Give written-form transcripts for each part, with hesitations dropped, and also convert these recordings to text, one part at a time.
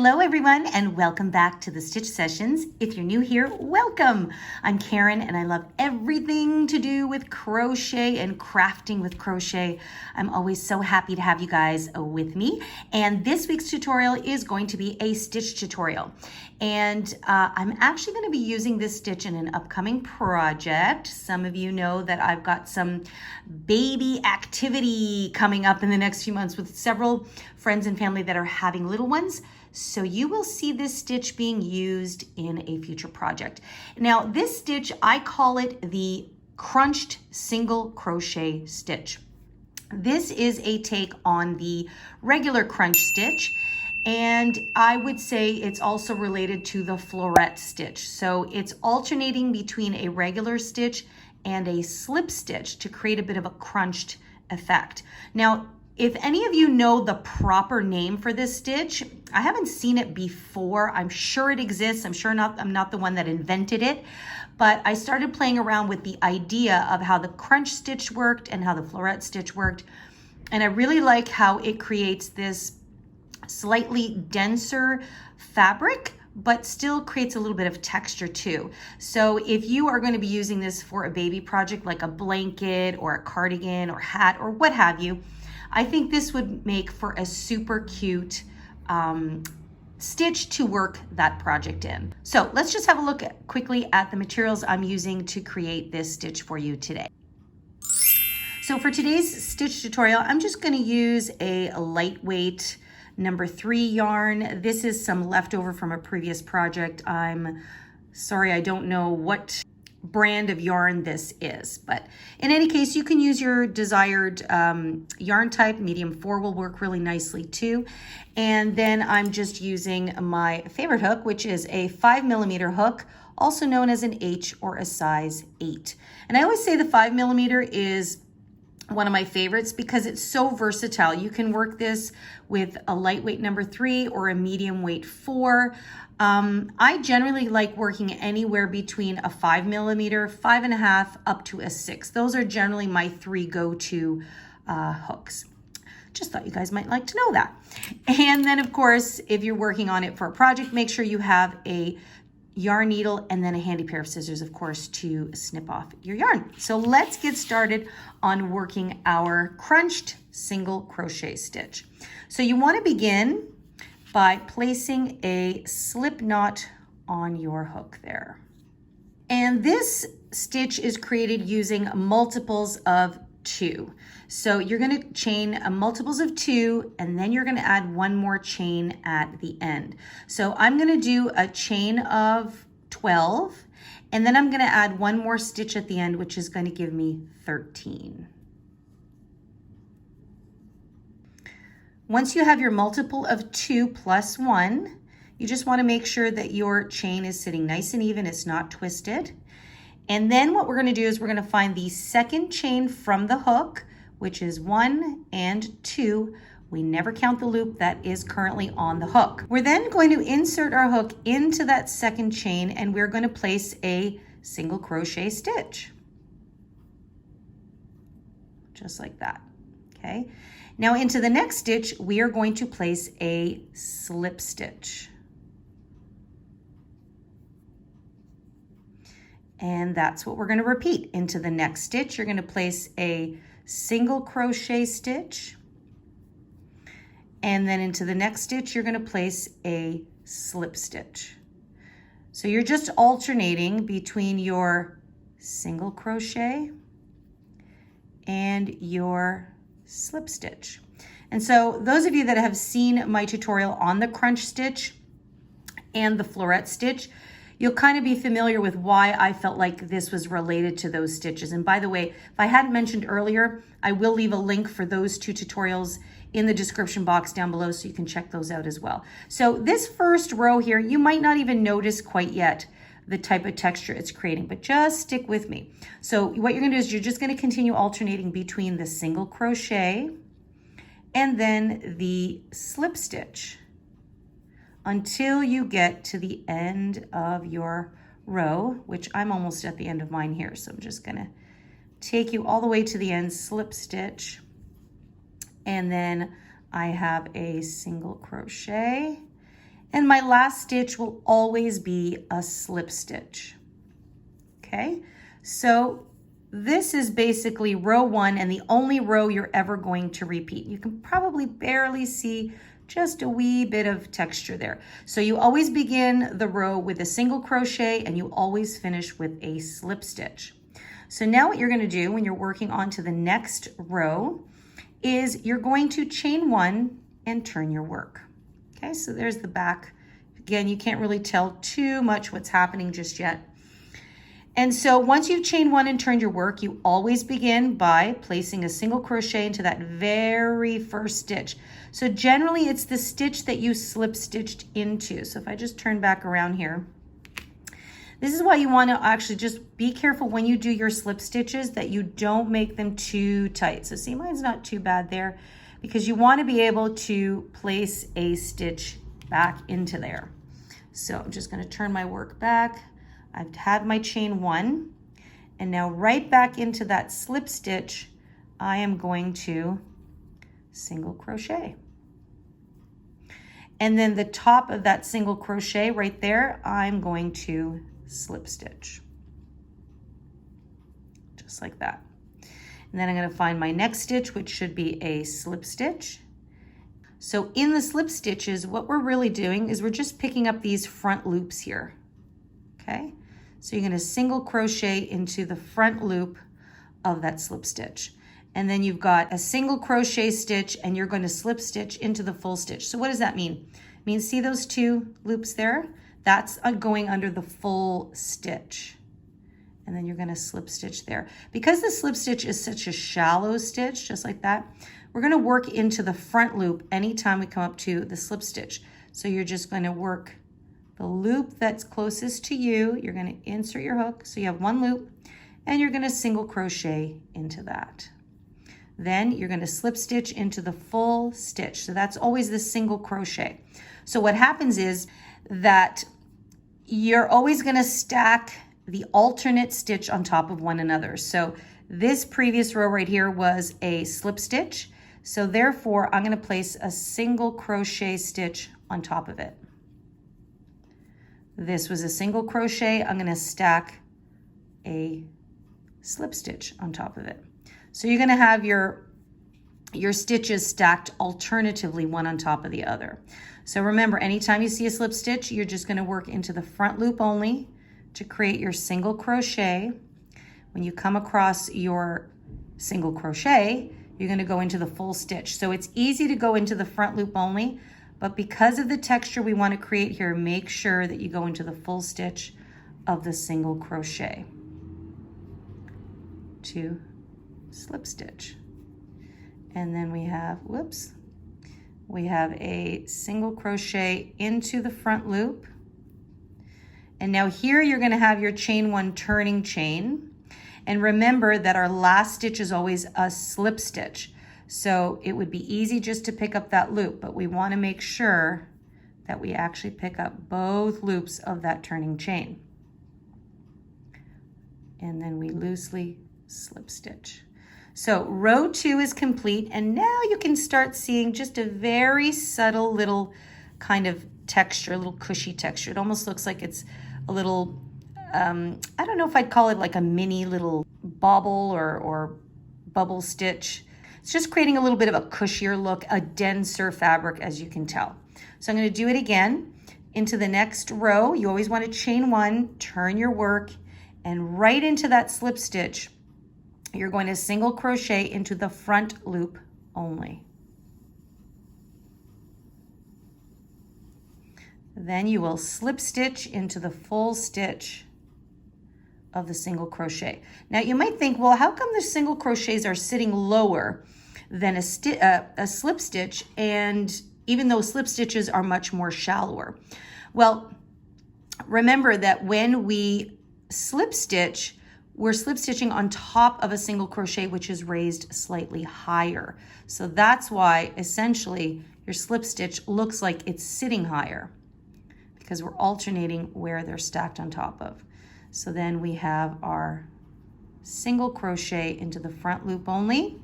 Hello everyone and welcome back to the Stitch Sessions. If you're new here, welcome. I'm Karen and I love everything to do with crochet and crafting with crochet. I'm always so happy to have you guys with me. And this week's tutorial is going to be a stitch tutorial. And I'm actually going to be using this stitch in an upcoming project. Some of you know that I've got some baby activity coming up in the next few months with several friends and family that are having little ones. So you will see this stitch being used in a future project. Now this stitch, I call it the Crunched Single Crochet stitch. This is a take on the regular crunch stitch. And I would say it's also related to the floret stitch. So it's alternating between a regular stitch and a slip stitch to create a bit of a crunched effect. Now, if any of you know the proper name for this stitch, I haven't seen it before. I'm sure it exists. I'm not the one that invented it, but I started playing around with the idea of how the crunch stitch worked and how the floret stitch worked. And I really like how it creates this slightly denser fabric, but still creates a little bit of texture too. So if you are going to be using this for a baby project like a blanket or a cardigan or hat or what have you, I think this would make for a super cute stitch to work that project in. So let's just have a look quickly at the materials I'm using to create this stitch for you today. So for today's stitch tutorial, I'm just going to use a lightweight number 3 yarn. This is some leftover from a previous project. I'm sorry, I don't know what brand of yarn this is, but in any case, you can use your desired yarn type. Medium 4 will work really nicely too. And then I'm just using my favorite hook, which is a 5mm hook, also known as an H or a size 8. And I always say the 5mm is one of my favorites because it's so versatile. You can work this with a lightweight number 3 or a medium weight 4. I generally like working anywhere between a 5mm, 5.5 up to a 6. Those are generally my 3 go-to hooks. Just thought you guys might like to know that. And then of course, if you're working on it for a project, make sure you have a yarn needle and then a handy pair of scissors, of course, to snip off your yarn. So let's get started on working our crunched single crochet stitch. So you want to begin by placing a slip knot on your hook there. And this stitch is created using multiples of 2. So you're going to chain multiples of 2 and then you're going to add one more chain at the end. So I'm going to do a chain of 12 and then I'm going to add one more stitch at the end, which is going to give me 13. Once you have your multiple of 2 plus 1, you just want to make sure that your chain is sitting nice and even, it's not twisted. And then what we're going to do is we're going to find the second chain from the hook, which is 1 and 2. We never count the loop that is currently on the hook. We're then going to insert our hook into that second chain and we're going to place a single crochet stitch. Just like that, okay? Now into the next stitch, we are going to place a slip stitch. And that's what we're going to repeat. Into the next stitch, you're going to place a single crochet stitch. And then into the next stitch, you're going to place a slip stitch. So you're just alternating between your single crochet and your slip stitch. And so those of you that have seen my tutorial on the crunch stitch and the floret stitch, you'll kind of be familiar with why I felt like this was related to those stitches. And by the way, if I hadn't mentioned earlier, I will leave a link for those 2 tutorials in the description box down below so you can check those out as well. So this first row here, you might not even notice quite yet the type of texture it's creating, but just stick with me. So what you're gonna do is you're just gonna continue alternating between the single crochet and then the slip stitch until you get to the end of your row, which I'm almost at the end of mine here. So I'm just gonna take you all the way to the end, slip stitch, and then I have a single crochet And my last stitch will always be a slip stitch. Okay, so this is basically row 1 and the only row you're ever going to repeat. You can probably barely see just a wee bit of texture there. So you always begin the row with a single crochet and you always finish with a slip stitch. So now what you're going to do when you're working on to the next row is you're going to chain 1 and turn your work. Okay, so there's the back. Again, you can't really tell too much what's happening just yet. And so once you've chained 1 and turned your work, you always begin by placing a single crochet into that very first stitch. So generally it's the stitch that you slip stitched into. So if I just turn back around here, this is why you want to actually just be careful when you do your slip stitches that you don't make them too tight. So see, mine's not too bad there because you want to be able to place a stitch back into there. So I'm just going to turn my work back. I've had my chain 1 and now right back into that slip stitch, I am going to single crochet. And then the top of that single crochet right there, I'm going to slip stitch. Just like that. And then I'm going to find my next stitch, which should be a slip stitch. So in the slip stitches, what we're really doing is we're just picking up these front loops here. Okay, so you're going to single crochet into the front loop of that slip stitch. And then you've got a single crochet stitch and you're going to slip stitch into the full stitch. So what does that mean? It means, see those 2 loops there? That's going under the full stitch. And then you're going to slip stitch there. Because the slip stitch is such a shallow stitch, just like that, we're going to work into the front loop anytime we come up to the slip stitch. So you're just going to work the loop that's closest to you. You're going to insert your hook. So you have 1 loop and you're going to single crochet into that. Then you're going to slip stitch into the full stitch. So that's always the single crochet. So what happens is that you're always going to stack the alternate stitch on top of one another. So this previous row right here was a slip stitch. So therefore, I'm going to place a single crochet stitch on top of it. This was a single crochet. I'm going to stack a slip stitch on top of it. So you're going to have your stitches stacked alternatively one on top of the other. So remember, anytime you see a slip stitch, you're just going to work into the front loop only to create your single crochet. When you come across your single crochet, you're going to go into the full stitch. So it's easy to go into the front loop only, but because of the texture we want to create here, make sure that you go into the full stitch of the single crochet to slip stitch. And then we have, we have a single crochet into the front loop. And now here you're going to have your chain 1 turning chain. And remember that our last stitch is always a slip stitch. So it would be easy just to pick up that loop, but we want to make sure that we actually pick up both loops of that turning chain. And then we loosely slip stitch. So row 2 is complete, and now you can start seeing just a very subtle little kind of texture, a little cushy texture. It almost looks like it's a little, I don't know if I'd call it like a mini little bobble or bubble stitch. It's just creating a little bit of a cushier look, a denser fabric, as you can tell. So I'm going to do it again. Into the next row, you always want to chain 1, turn your work, and right into that slip stitch, you're going to single crochet into the front loop only. Then you will slip stitch into the full stitch of the single crochet. Now you might think, well, how come the single crochets are sitting lower than a slip stitch, and even though slip stitches are much more shallower? Well, remember that when we slip stitch, we're slip stitching on top of a single crochet, which is raised slightly higher. So that's why essentially your slip stitch looks like it's sitting higher, because we're alternating where they're stacked on top of. So then we have our single crochet into the front loop only,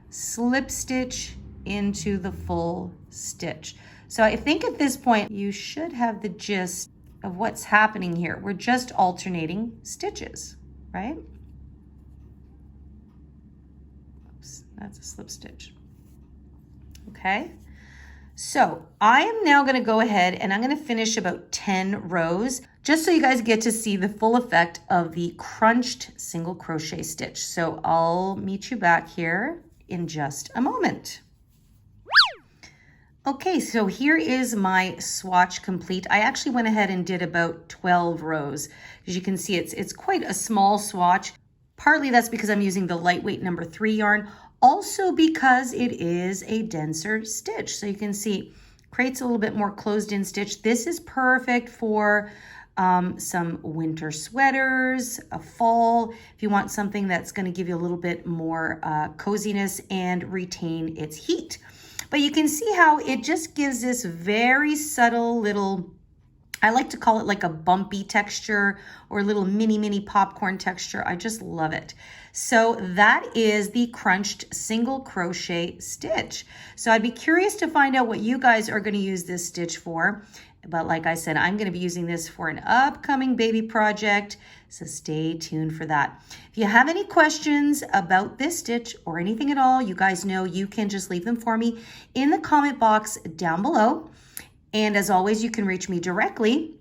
slip stitch into the full stitch. So I think at this point, you should have the gist of what's happening here. We're just alternating stitches, right? Oops, that's a slip stitch. Okay, so I am now going to go ahead and I'm going to finish about 10 rows just so you guys get to see the full effect of the crunched single crochet stitch. So I'll meet you back here in just a moment. Okay, so here is my swatch complete. I actually went ahead and did about 12 rows. As you can see, it's quite a small swatch. Partly that's because I'm using the lightweight number 3 yarn, also because it is a denser stitch. So you can see, creates a little bit more closed in stitch. This is perfect for some winter sweaters, a fall, if you want something that's going to give you a little bit more coziness and retain its heat. But you can see how it just gives this very subtle little, I like to call it like a bumpy texture or a little mini popcorn texture. I just love it. So that is the crunched single crochet stitch. So I'd be curious to find out what you guys are going to use this stitch for. But like I said, I'm going to be using this for an upcoming baby project, so stay tuned for that. If you have any questions about this stitch or anything at all, you guys know you can just leave them for me in the comment box down below. And as always, you can reach me directly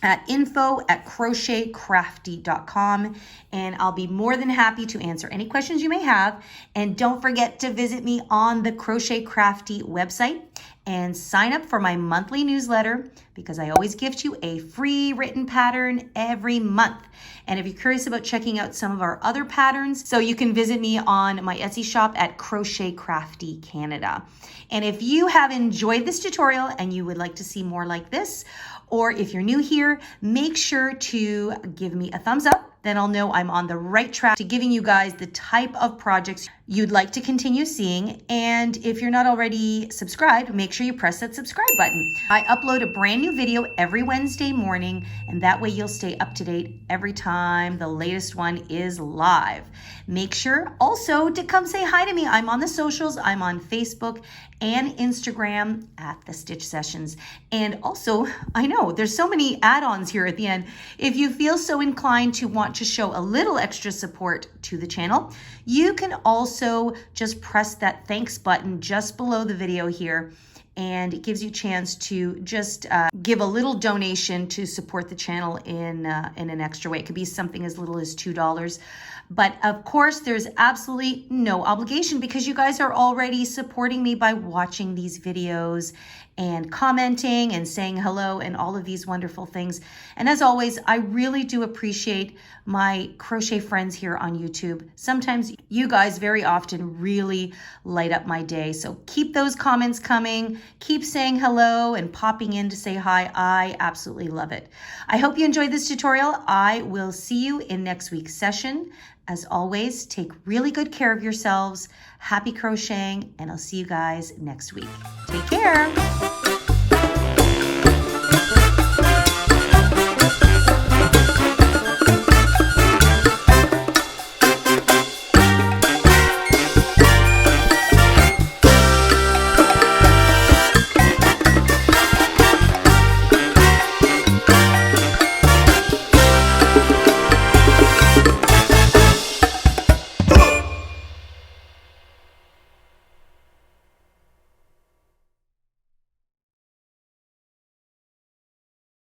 at info@crochetcrafty.com, and I'll be more than happy to answer any questions you may have. And don't forget to visit me on the Crochet Crafty website and sign up for my monthly newsletter, because I always gift you a free written pattern every month. And if you're curious about checking out some of our other patterns, so you can visit me on my Etsy shop at Crochet Crafty Canada. And if you have enjoyed this tutorial and you would like to see more like this, or if you're new here, make sure to give me a thumbs up. Then I'll know I'm on the right track to giving you guys the type of projects you'd like to continue seeing. And if you're not already subscribed, make sure you press that subscribe button. I upload a brand new video every Wednesday morning, and that way you'll stay up to date every time the latest one is live. Make sure also to come say hi to me. I'm on the socials. I'm on Facebook and Instagram at The Stitch Sessions. And also, I know there's so many add-ons here at the end. If you feel so inclined to want to show a little extra support to the channel, you can also just press that thanks button just below the video here, and it gives you a chance to just give a little donation to support the channel in an extra way. It could be something as little as $2. But of course, there's absolutely no obligation, because you guys are already supporting me by watching these videos and commenting and saying hello and all of these wonderful things. And as always, I really do appreciate my crochet friends here on YouTube. Sometimes you guys very often really light up my day. So keep those comments coming, keep saying hello and popping in to say hi. I absolutely love it. I hope you enjoyed this tutorial. I will see you in next week's session. As always, take really good care of yourselves. Happy crocheting, and I'll see you guys next week. Take care.